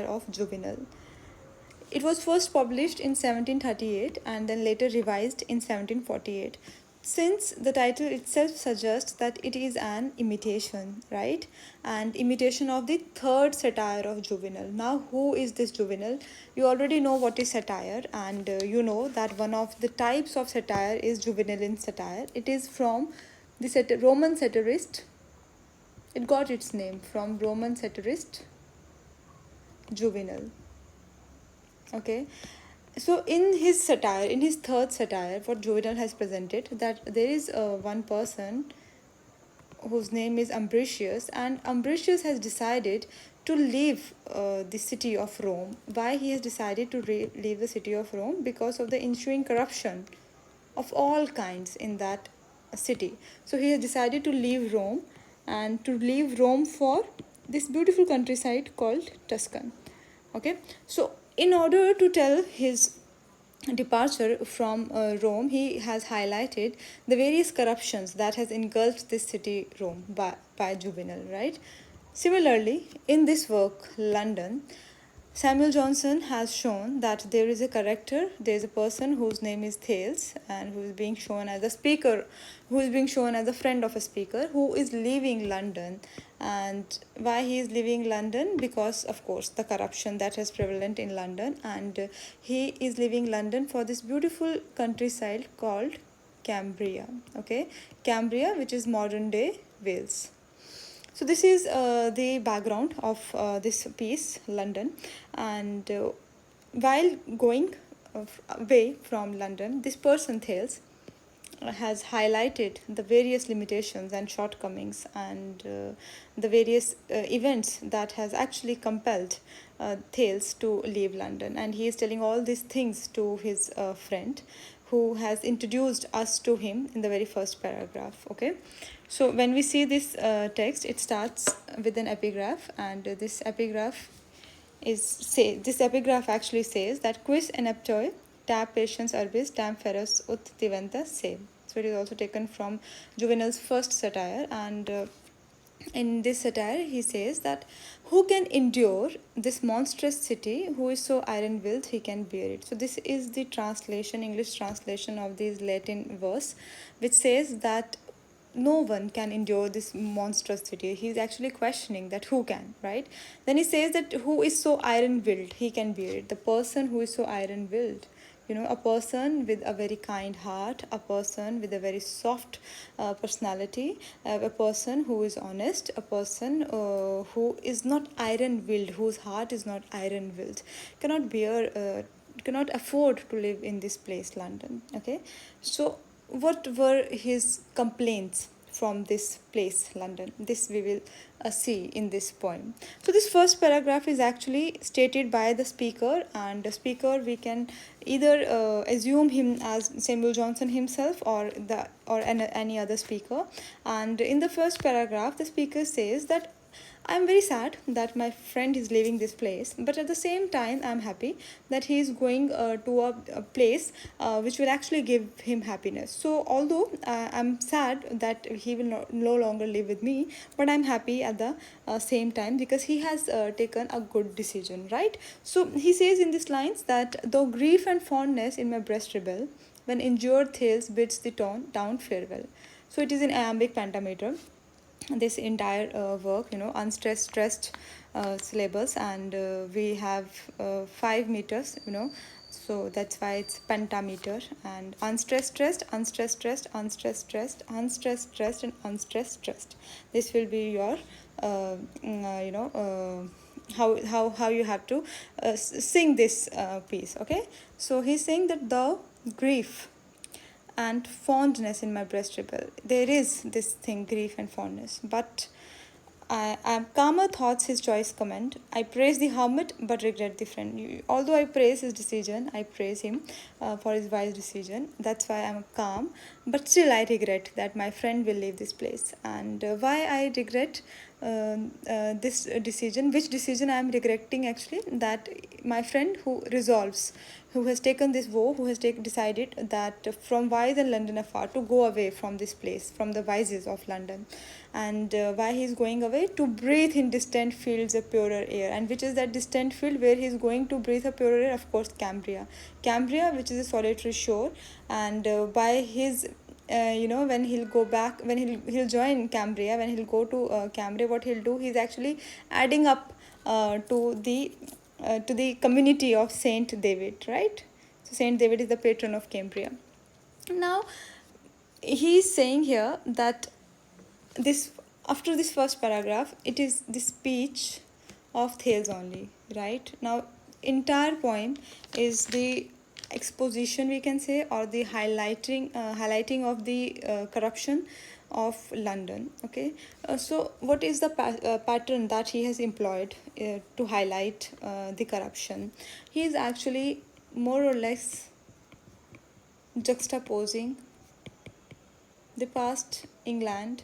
of Juvenal. It was first published in 1738 and then later revised in 1748. Since the title itself suggests that it is an imitation, right? And imitation of the third satire of Juvenal. Now, who is this Juvenal? You already know what is satire, and you know that one of the types of satire is Juvenalian satire. It is from the Roman satirist. It got its name from Roman satirist Juvenal. Okay, so in his satire, in his third satire, what Juvenal has presented, that there is one person whose name is Ambrosius, and Ambrosius has decided to leave the city of Rome. Why he has decided to leave the city of Rome? Because of the ensuing corruption of all kinds in that city. So he has decided to leave Rome, and to leave Rome for this beautiful countryside called Tuscan. Okay, so in order to tell his departure from Rome, he has highlighted the various corruptions that has engulfed this city, Rome, by Juvenal, right? Similarly, in this work, London, Samuel Johnson has shown that there is a character, there is a person whose name is Thales, and who is being shown as a speaker, who is being shown as a friend of a speaker, who is leaving London. And why he is leaving London? Because, of course, the corruption that is prevalent in London, and he is leaving London for this beautiful countryside called Cambria. Okay, Cambria, which is modern day Wales. So this is the background of this piece, London. And while going away from London, this person, Thales, has highlighted the various limitations and shortcomings, and the various events that has actually compelled Thales to leave London. And he is telling all these things to his friend, who has introduced us to him in the very first paragraph. Okay, so when we see this text, it starts with an epigraph, and this epigraph actually says that quis ineptoi tab patiens urbis tam feros ut diventa se. So it is also taken from Juvenal's first satire, and in this satire he says that who can endure this monstrous city, who is so iron willed he can bear it. So this is the translation, English translation of this Latin verse, which says that no one can endure this monstrous city. He's actually questioning that who can, right? Then he says that who is so iron willed he can bear it. The person who is so iron willed, a person with a very kind heart, a person with a very soft personality, a person who is honest, a person who is not iron willed, whose heart is not iron willed, cannot afford to live in this place, London. Okay, so what were his complaints from this place, London? This we will see in this poem. So this first paragraph is actually stated by the speaker, and the speaker, we can either assume him as Samuel Johnson himself, or any other speaker. And in the first paragraph, the speaker says that I'm very sad that my friend is leaving this place, but at the same time, I'm happy that he is going to a place which will actually give him happiness. So, although I'm sad that he will no longer live with me, but I'm happy at the same time because he has taken a good decision, right? So, he says in these lines that though grief and fondness in my breast rebel, when injured Thales bids the town farewell. So, it is in iambic pentameter, this entire work, unstressed, stressed syllables, and we have 5 meters, so that's why it's pentameter. And unstressed, stressed, unstressed, stressed, unstressed, stressed, unstressed, stressed, and unstressed, stressed. This will be your how you have to sing this piece. Okay, so he's saying that the grief and fondness in my breast rebel. There is this thing, grief and fondness, but I am calmer thoughts his choice comment. I praise the hermit, but regret the friend. Although I praise his decision, I praise him for his wise decision. That's why I'm calm, but still I regret that my friend will leave this place. And why I regret this decision? Which decision I am regretting actually? That my friend who resolves, who has taken this vow, who has decided that from Wise and London afar to go away from this place, from the Vises of London. And why he is going away? To breathe in distant fields a purer air. And which is that distant field where he is going to breathe a purer air? Of course, Cambria, which is a solitary shore. And by his when he'll go back, when he'll join Cambria, when he'll go to Cambria, what he'll do, he's actually adding up to the community of Saint David, right? So Saint David is the patron of Cambria. Now he's saying here that this, after this first paragraph, it is the speech of Thales only, right? Now entire poem is the exposition, we can say, or the highlighting of the corruption of London. Okay, so what is the pattern that he has employed to highlight the corruption? He is actually more or less juxtaposing the past England,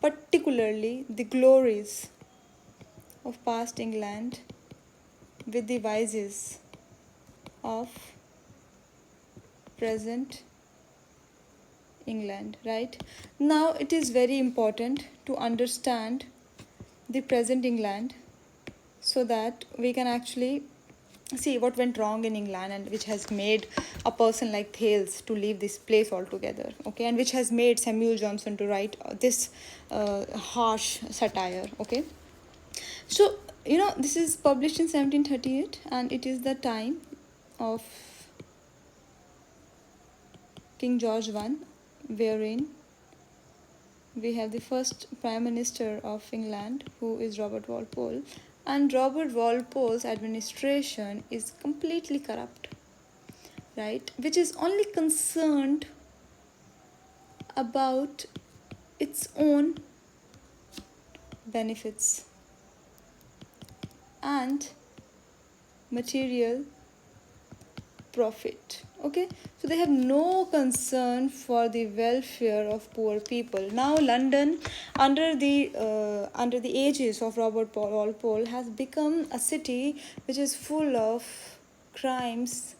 particularly the glories of past England, with the vices of present England, right? Now it is very important to understand the present England so that we can actually see what went wrong in England, and which has made a person like Thales to leave this place altogether, okay, and which has made Samuel Johnson to write this harsh satire, okay. So this is published in 1738, and it is the time of King George I, wherein we have the first Prime Minister of England, who is Robert Walpole, and Robert Walpole's administration is completely corrupt, right? Which is only concerned about its own benefits and material profit, okay. So they have no concern for the welfare of poor people. Now London, under the aegis of Robert Walpole, has become a city which is full of crimes,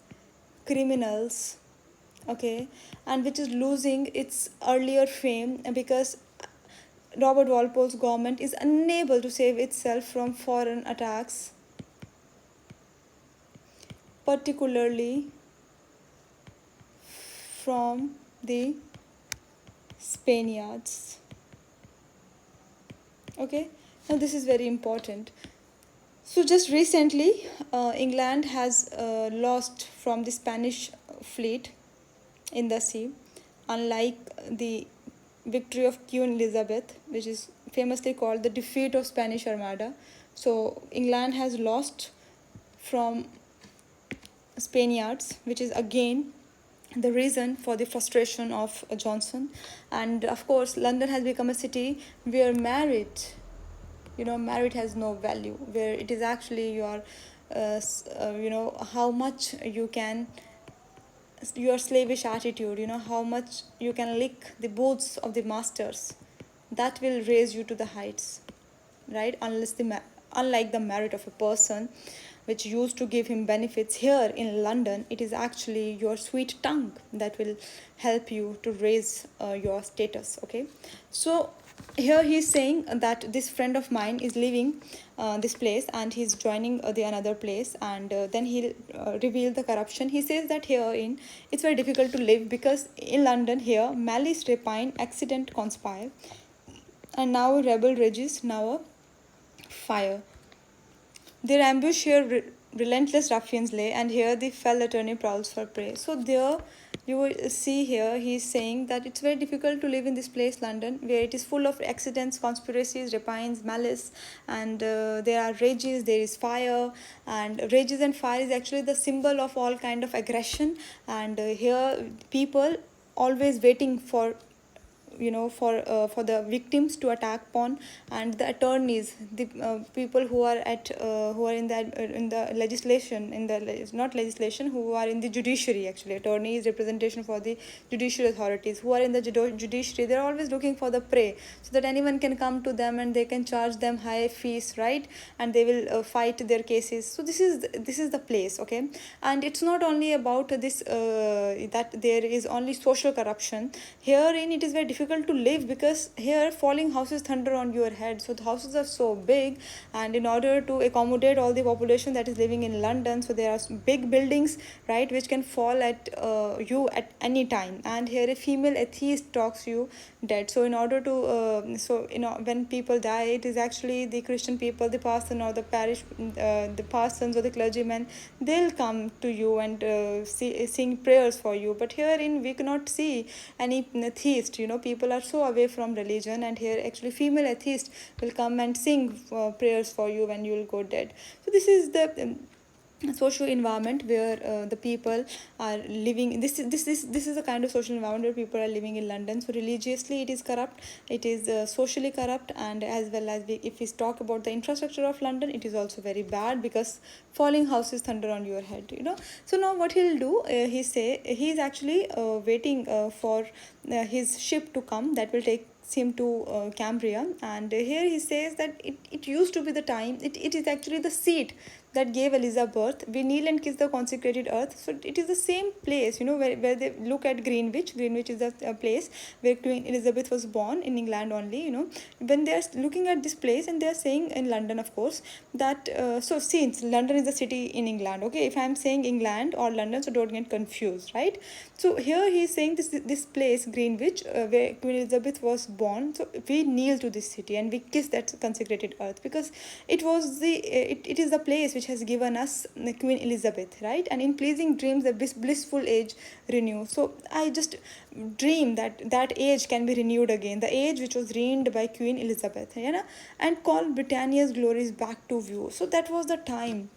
criminals, okay, and which is losing its earlier fame because Robert Walpole's government is unable to save itself from foreign attacks, particularly from the Spaniards. Okay, now this is very important. So just recently, England has lost from the Spanish fleet in the sea, unlike the victory of Queen Elizabeth, which is famously called the defeat of Spanish Armada. So England has lost from Spaniards, which is again the reason for the frustration of Johnson. And of course, London has become a city where merit has no value, where it is actually your how much you can, your slavish attitude, how much you can lick the boots of the masters, that will raise you to the heights, right? Unlike the merit of a person, which used to give him benefits, here in London it is actually your sweet tongue that will help you to raise your status, okay. So here he's saying that this friend of mine is leaving this place and he's joining the another place, and then he'll reveal the corruption. He says that here in it's very difficult to live because in London here malice rapine accident conspire, and now a rebel rages, now a fire. Their ambush here relentless ruffians lay, and here the fell attorney prowls for prey. So there you will see here he's saying that it's very difficult to live in this place London, where it is full of accidents, conspiracies, rapines, malice, and there are rages, there is fire, and rages and fire is actually the symbol of all kind of aggression. And here people always waiting for for the victims to attack upon, and the attorneys, the people who are in the legislation, not legislation, who are in the judiciary. Actually, attorney is representation for the judicial authorities who are in the judiciary. They're always looking for the prey, so that anyone can come to them and they can charge them high fees, right? And they will fight their cases. So this is the place, okay? And it's not only about this that there is only social corruption. Herein it is very difficult to live, because here falling houses thunder on your head. So the houses are so big, and in order to accommodate all the population that is living in London, so there are big buildings, right, which can fall at you at any time. And here a female atheist talks you dead. So in order to when people die, it is actually the Christian people, the parson or the parish, the parsons or the clergymen, they'll come to you and sing prayers for you. But herein we cannot see any atheist. People are so away from religion, and here actually female atheist will come and sing prayers for you when you will go dead. So this is the social environment where the people are living. This is a kind of social environment where people are living in London. So religiously it is corrupt, it is socially corrupt, and as well as if we talk about the infrastructure of London, it is also very bad, because falling houses thunder on your head. So now what he'll do, he's actually waiting for his ship to come that will take him to Cambria. And here he says that it used to be the time, it is actually the seat that gave Elizabeth birth. We kneel and kiss the consecrated earth. So it is the same place, where they look at Greenwich. Greenwich is the place where Queen Elizabeth was born, in England only. When they are looking at this place, and they are saying in London, of course, that so since London is a city in England, okay, if I am saying England or London, so don't get confused, right? So here he is saying this place Greenwich, where Queen Elizabeth was born. So we kneel to this city and we kiss that consecrated earth, because it was it is the place which has given us Queen Elizabeth, right? And in pleasing dreams the blissful age renew. So I just dream that age can be renewed again, the age which was reigned by Queen Elizabeth, and call Britannia's glories back to view. So that was the time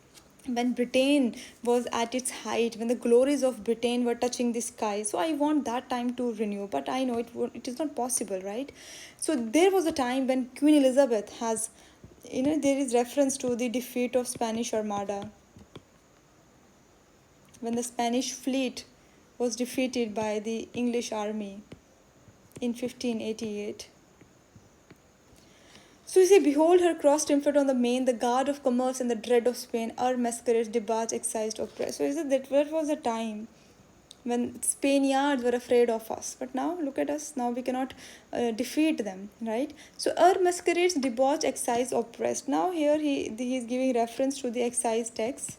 when Britain was at its height, when the glories of Britain were touching the sky. So I want that time to renew, but I know it is not possible, right? So there was a time when Queen Elizabeth has, there is reference to the defeat of Spanish Armada, when the Spanish fleet was defeated by the English army in 1588. So you see, behold her crossed infant on the main, the guard of commerce and the dread of Spain, our masquerades, debauched, excised, oppressed. So is it that was a time when Spaniards were afraid of us? But now look at us. Now we cannot defeat them, right? So our masquerades, debauched, excised, oppressed. Now here he is giving reference to the excise tax.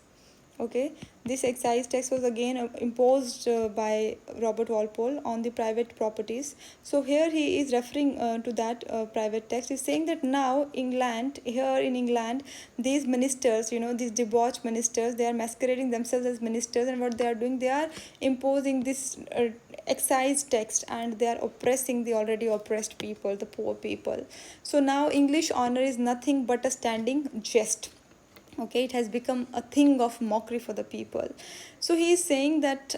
Okay, this excise tax was again imposed by Robert Walpole on the private properties. So here he is referring to that private tax. He's saying that now here in England, these ministers, these debauched ministers, they are masquerading themselves as ministers, and what they are doing, they are imposing this excise tax, and they are oppressing the already oppressed people, the poor people. So now English honor is nothing but a standing jest. Okay, it has become a thing of mockery for the people. So he is saying that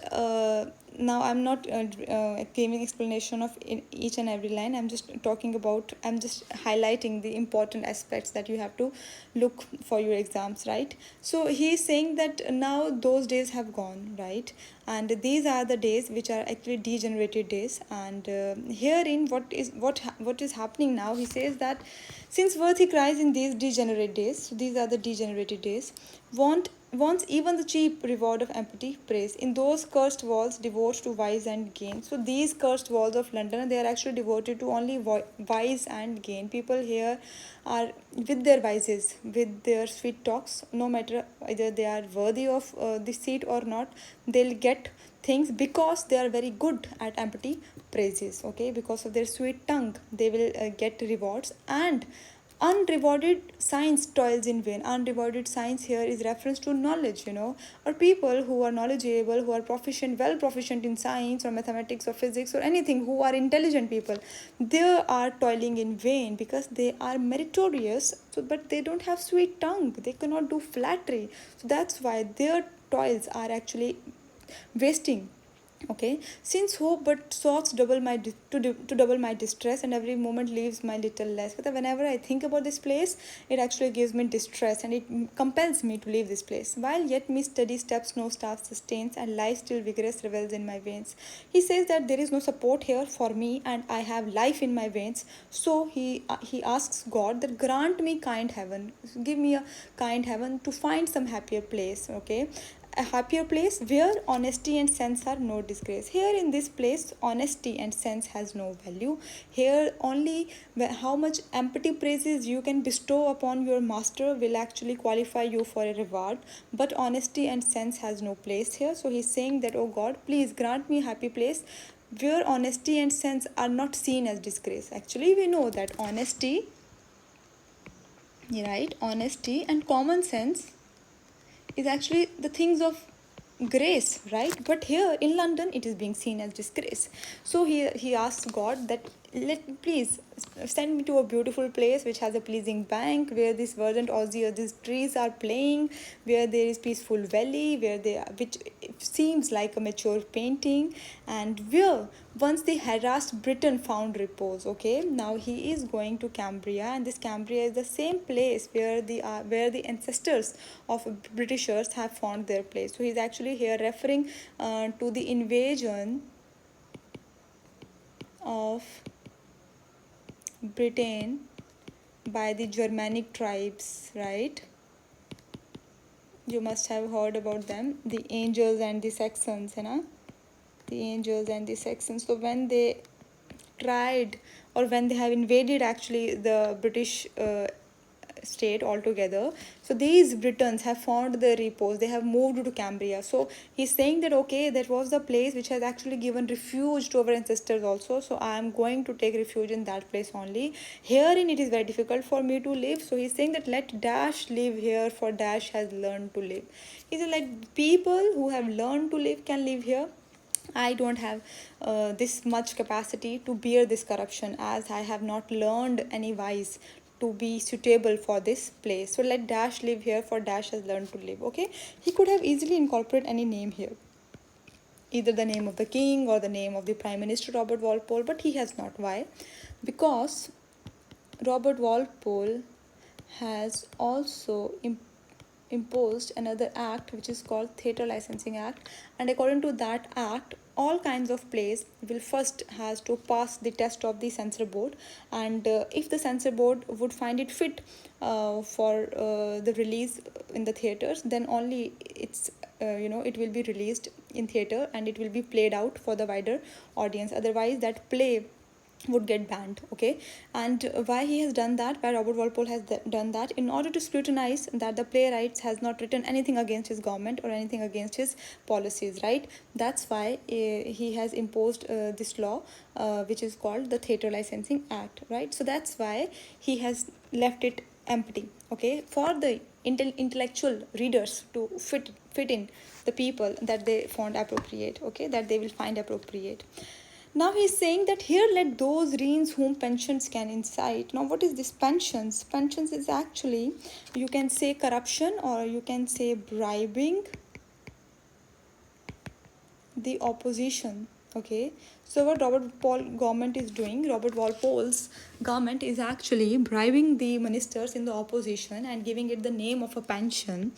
now I'm not giving explanation of each and every line. I'm just highlighting the important aspects that you have to look for your exams, right? So he is saying that now those days have gone, right? And these are the days which are actually degenerated days. And herein what is happening now, he says that since worthy cries in these degenerate days, so these are the degenerated days, wants even the cheap reward of empty praise. In those cursed walls devoted to vice and gain. So these cursed walls of London, they are actually devoted to only vice and gain. People here are with their vices, with their sweet talks, no matter either they are worthy of the seat or not, they'll get things because they are very good at empty praises. Okay, because of their sweet tongue, they will get rewards. And unrewarded science toils in vain. Unrewarded science here is reference to knowledge, or people who are knowledgeable, who are proficient in science or mathematics or physics or anything, who are intelligent people, they are toiling in vain because they are meritorious, so but they don't have sweet tongue, they cannot do flattery. So that's why their toils are actually wasting. Okay, since hope but thoughts double my to double my distress, and every moment leaves my little less. But whenever I think about this place, it actually gives me distress, and it compels me to leave this place. While yet me steady steps no staff sustains, and life still vigorous revels in my veins. He says that there is no support here for me, and I have life in my veins. So he asks God that grant me kind heaven, give me a kind heaven to find some happier place. Okay, a happier place where honesty and sense are no disgrace. Here in this place, honesty and sense has no value. Here only how much empty praises you can bestow upon your master will actually qualify you for a reward. But honesty and sense has no place here. So he's saying that, oh God, please grant me a happy place where honesty and sense are not seen as disgrace. Actually, we know that honesty, right? Honesty and common sense is actually the things of grace, right? But here in London it is being seen as disgrace. So he asks God that let please send me to a beautiful place which has a pleasing bank, where this verdant osier these trees are playing, where there is peaceful valley, where they are, which seems like a mature painting, and where once the harassed Britain found repose. Okay, now he is going to Cambria, and this Cambria is the same place where the ancestors of Britishers have found their place. So he's actually here referring to the invasion of Britain by the Germanic tribes, right? You must have heard about them, the Angels and the Saxons, you know, the Angels and the Saxons. So when they tried, or when they have invaded actually the British state altogether, so these Britons have found the repose, they have moved to Cambria. So he's saying that okay, that was the place which has actually given refuge to our ancestors also, so I am going to take refuge in that place only. Herein it is very difficult for me to live, so he's saying that let Dash live here, for Dash has learned to live. He said like people who have learned to live can live here. I don't have this much capacity to bear this corruption, as I have not learned any wise to be suitable for this place. So let Dash live here, for Dash has learned to live. Okay, he could have easily incorporated any name here, either the name of the king or the name of the Prime Minister Robert Walpole, but he has not. Why? Because Robert Walpole has also imposed another act which is called Theatre Licensing Act, and according to that act all kinds of plays will first has to pass the test of the censor board, and if the censor board would find it fit for the release in the theaters, then only it's it will be released in theater and it will be played out for the wider audience. Otherwise that play would get banned. Okay, and why he has done that, why Robert Walpole has done that, in order to scrutinize that the playwright has not written anything against his government or anything against his policies, right? That's why he has imposed this law which is called the Theatre Licensing Act, right? So that's why he has left it empty, okay, for the intellectual readers to fit in the people that they found appropriate, okay, that they will find appropriate. Now he's saying that here let those reigns whom pensions can incite. Now what is this pensions? Pensions is actually, you can say corruption or you can say bribing the opposition. Okay, so what Robert Paul government is doing, Robert Walpole's government is actually bribing the ministers in the opposition and giving it the name of a pension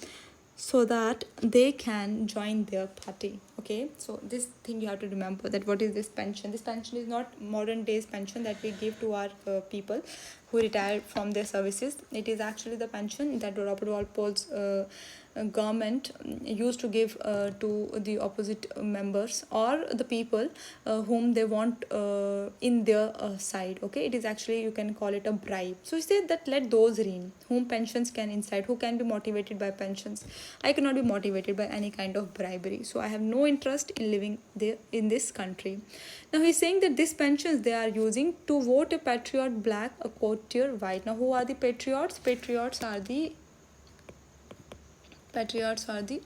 so that they can join their party. Okay, so this thing you have to remember, that what is this pension. This pension is not modern days pension that we give to our people who retired from their services. It is actually the pension that Robert Walpole's government used to give to the opposite members or the people whom they want in their side. Okay, it is actually, you can call it a bribe. So he said that let those reign whom pensions can incite, who can be motivated by pensions. I cannot be motivated by any kind of bribery, so I have no interest in living there in this country. Now he's saying that these pensions they are using to vote a patriot black, a courtier white. Now who are the patriots? Patriots are the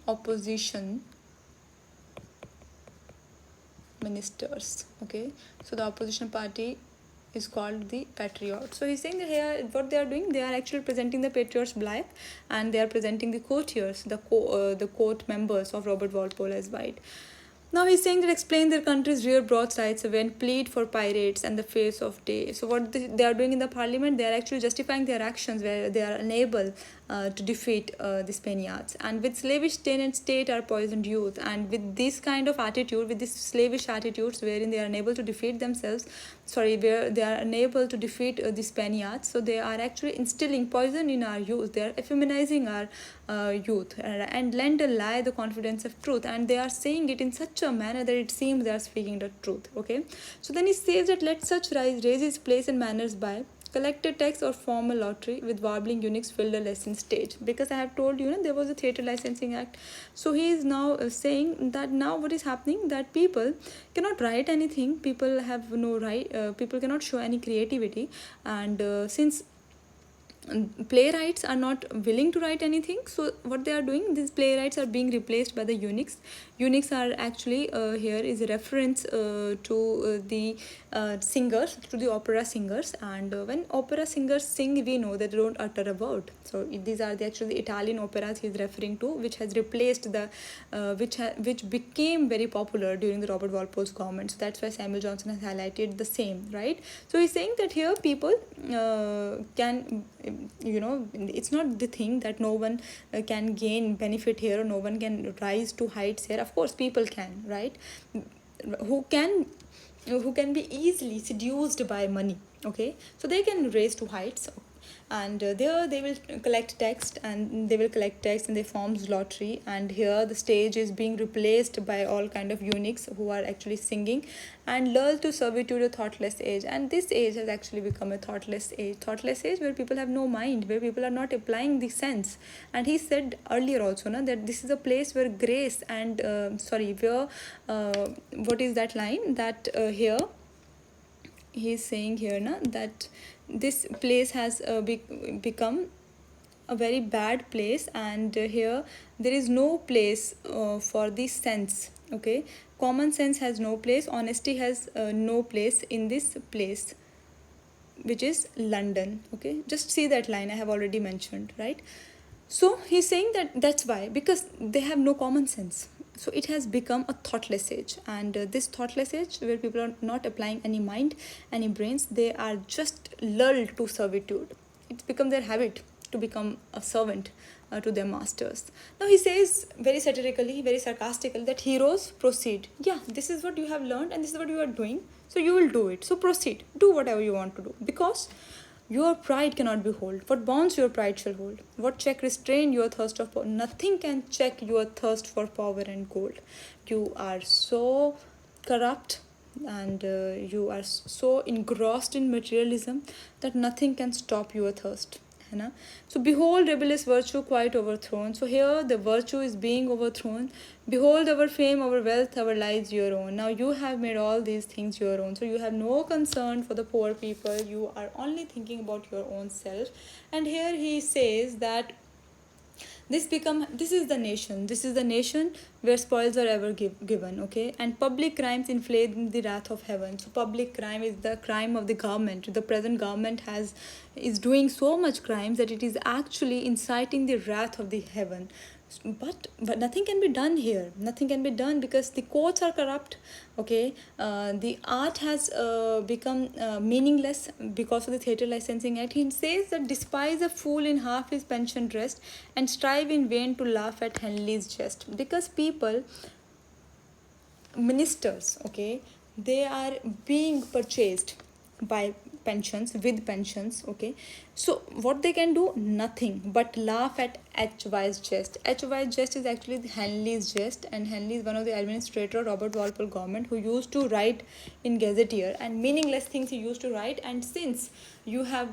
opposition ministers. Okay, so the opposition party is called the patriots. So he's saying that here what they are doing, they are actually presenting the patriots black and they are presenting the courtiers, the court members of Robert Walpole as white. Now he's saying that explain their country's rear broadsides when plead for pirates and the face of day. So what they are doing in the parliament, they are actually justifying their actions where they are unable to defeat the Spaniards. And with slavish tenant state are poisoned youth. And with this kind of attitude, with these slavish attitudes wherein they are unable to defeat themselves, where they are unable to defeat the Spaniards, so they are actually instilling poison in our youth. They are effeminizing our youth and lend a lie the confidence of truth, and they are saying it in such a manner that it seems they are speaking the truth. Okay, so then he says that let such raise his place and manners by collected text or form a lottery with warbling eunuchs filled a lesson stage. Because I have told you, there was a theatre licensing act. So he is now saying that now what is happening, that people cannot write anything, people have no right, people cannot show any creativity, and since playwrights are not willing to write anything, so what they are doing, these playwrights are being replaced by the eunuchs are actually here is a reference to the singers, to the opera singers. And when opera singers sing, we know that they don't utter a word. So these are the actually Italian operas he is referring to, which has replaced the which became very popular during the Robert Walpole's government. So that's why Samuel Johnson has highlighted the same, right? So he's saying that here people can, it's not the thing that no one can gain benefit here, or no one can rise to heights here. Of course people can, right? who can who can be easily seduced by money. Okay, so they can raise to heights, and there they will collect text, and they forms lottery, and here the stage is being replaced by all kind of eunuchs who are actually singing, and lulled to servitude a thoughtless age. And this age has actually become a thoughtless age where people have no mind, where people are not applying the sense. And he said earlier also that this is a place where grace and where what is that line that here he's saying here that this place has become a very bad place, and here there is no place for the sense. Okay, common sense has no place, honesty has no place in this place, which is London. Okay, just see that line I have already mentioned, right? So he's saying that that's why, because they have no common sense. So it has become a thoughtless age, and this thoughtless age where people are not applying any mind, any brains, they are just lulled to servitude. It's become their habit to become a servant to their masters. Now he says very satirically, very sarcastically, that heroes proceed. Yeah, this is what you have learned and this is what you are doing, so you will do it. So proceed, do whatever you want to do, because your pride cannot be hold. What bonds your pride shall hold? What check restrain your thirst of power? Nothing can check your thirst for power and gold. You are so corrupt, and you are so engrossed in materialism that nothing can stop your thirst. So behold rebellious virtue quite overthrown. So here the virtue is being overthrown. Behold our fame, our wealth, our lives your own. Now you have made all these things your own, so you have no concern for the poor people, you are only thinking about your own self. And here he says that this is the nation where spoils are ever given. Okay, and public crimes inflame the wrath of heaven. So public crime is the crime of the government. The present government is doing so much crimes that it is actually inciting the wrath of the heaven. But nothing can be done here. Nothing can be done because the courts are corrupt. Okay, the art has become meaningless because of the Theatre Licensing Act. He says that despise a fool in half his pension dressed, and strive in vain to laugh at Henley's jest. Because people, ministers, okay, they are being purchased by pensions, with pensions. Okay, so what they can do, nothing but laugh at H.Y.'s jest. H.Y.'s jest is actually the Henley's jest, and Henley is one of the administrator of Robert Walpole government who used to write in gazetteer, and meaningless things he used to write. And since you have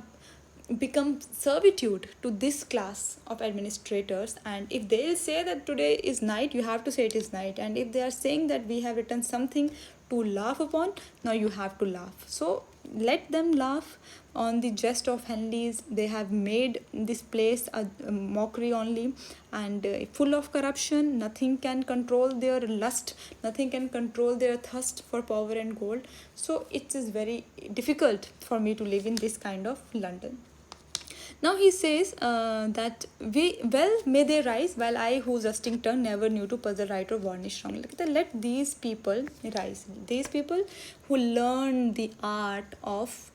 become servitude to this class of administrators, and if they'll say that today is night, you have to say it is night. And if they are saying that we have written something to laugh upon, now you have to laugh. So let them laugh on the jest of Henley's. They have made this place a mockery only, and full of corruption. Nothing can control their lust, nothing can control their thirst for power and gold. So it is very difficult for me to live in this kind of London. Now he says that may they rise while I whose rusting tongue never knew to puzzle right or varnish wrong. Let these people rise. These people who learn the art of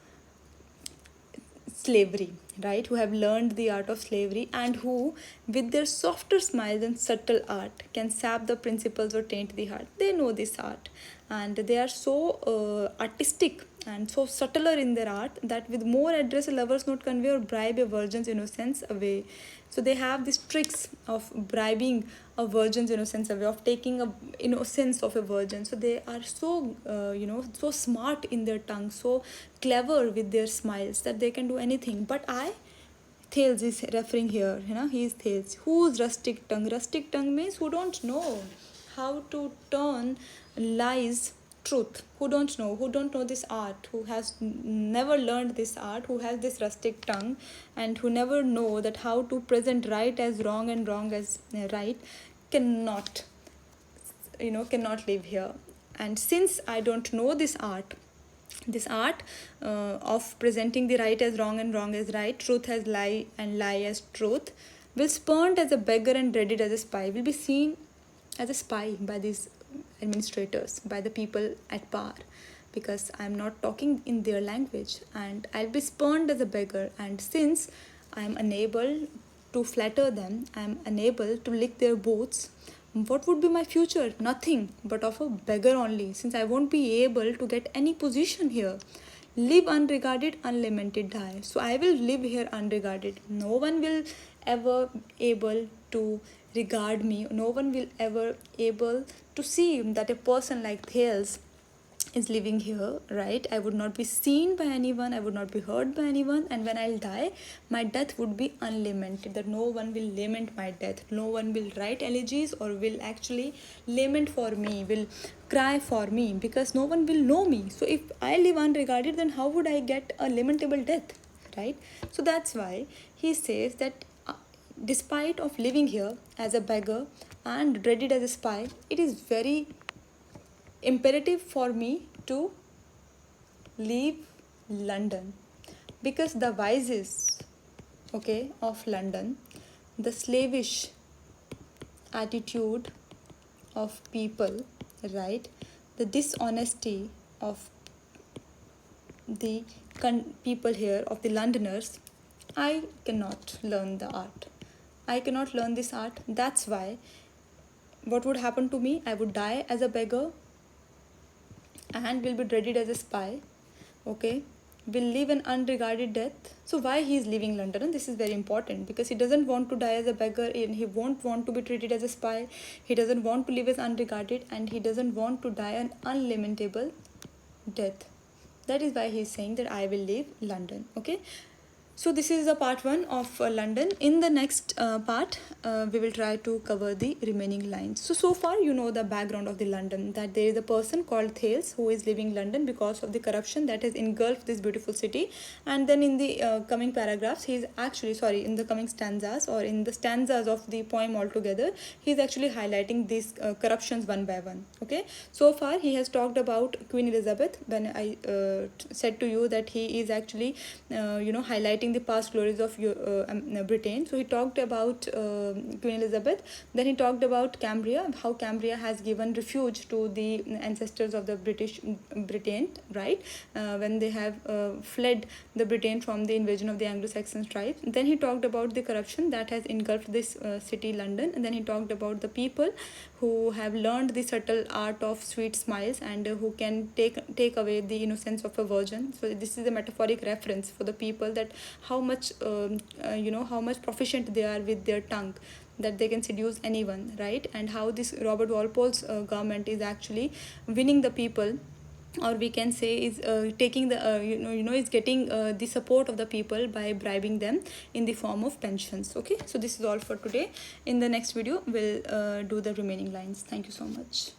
slavery, right, who have learned the art of slavery, and who with their softer smiles and subtle art can sap the principles or taint the heart. They know this art, and they are so artistic and so subtler in their art that with more address a lover's note convey or bribe a virgin's innocence away. So they have these tricks of bribing a virgin's innocence away, of taking a innocence of a virgin. So they are so so smart in their tongue, so clever with their smiles, that they can do anything. But I, Thales is referring here, he is Thales, whose rustic tongue. Rustic tongue means who don't know how to turn lies truth, who don't know this art, who has never learned this art, who has this rustic tongue, and who never know that how to present right as wrong and wrong as right, cannot live here. And since I don't know this art, of presenting the right as wrong and wrong as right, truth as lie and lie as truth, will spurned as a beggar and dreaded as a spy, will be seen as a spy by these administrators, by the people at power, because I'm not talking in their language, and I'll be spurned as a beggar. And since I'm unable to flatter them, I'm unable to lick their boots, what would be my future? Nothing but of a beggar only, since I won't be able to get any position here. Live unregarded, unlamented, die. So I will live here unregarded. No one will ever able to regard me. No one will ever able to see that a person like Thales is living here, right? I would not be seen by anyone, I would not be heard by anyone, and when I'll die, my death would be unlamented, that no one will lament my death, no one will write elegies or will actually lament for me, will cry for me, because no one will know me. So if I live unregarded, then how would I get a lamentable death, right? So that's why he says that despite of living here as a beggar and dreaded as a spy, it is very imperative for me to leave London, because the vices, of London, the slavish attitude of people, right, the dishonesty of the people here, of the Londoners, I cannot learn the art. I cannot learn this art. That's why what would happen to me? I would die as a beggar and will be dreaded as a spy, will live an unregarded death. So why he is leaving London? And this is very important, because he doesn't want to die as a beggar, and he won't want to be treated as a spy, he doesn't want to live as unregarded, and he doesn't want to die an unlamentable death. That is why he is saying that I will leave London. So this is the part 1 of London. In the next part, we will try to cover the remaining lines. So far you know the background of the London, that there is a person called Thales who is leaving London because of the corruption that has engulfed this beautiful city. And then in the coming paragraphs, in the coming stanzas, or in the stanzas of the poem altogether, he is actually highlighting these corruptions one by one. So far he has talked about Queen Elizabeth, when I said to you that he is actually highlighting the past glories of Britain. So he talked about Queen Elizabeth. Then he talked about Cambria, how Cambria has given refuge to the ancestors of the Britain, right, when they have fled the Britain from the invasion of the Anglo-Saxon tribes. Then he talked about the corruption that has engulfed this city, London. And then he talked about the people who have learned the subtle art of sweet smiles, and who can take away the innocence of a virgin. So this is a metaphoric reference for the people, that how much how much proficient they are with their tongue, that they can seduce anyone, right? And how this Robert Walpole's government is actually winning the people, or we can say is taking the is getting the support of the people by bribing them in the form of pensions. So this is all for today. In the next video we'll do the remaining lines. Thank you so much.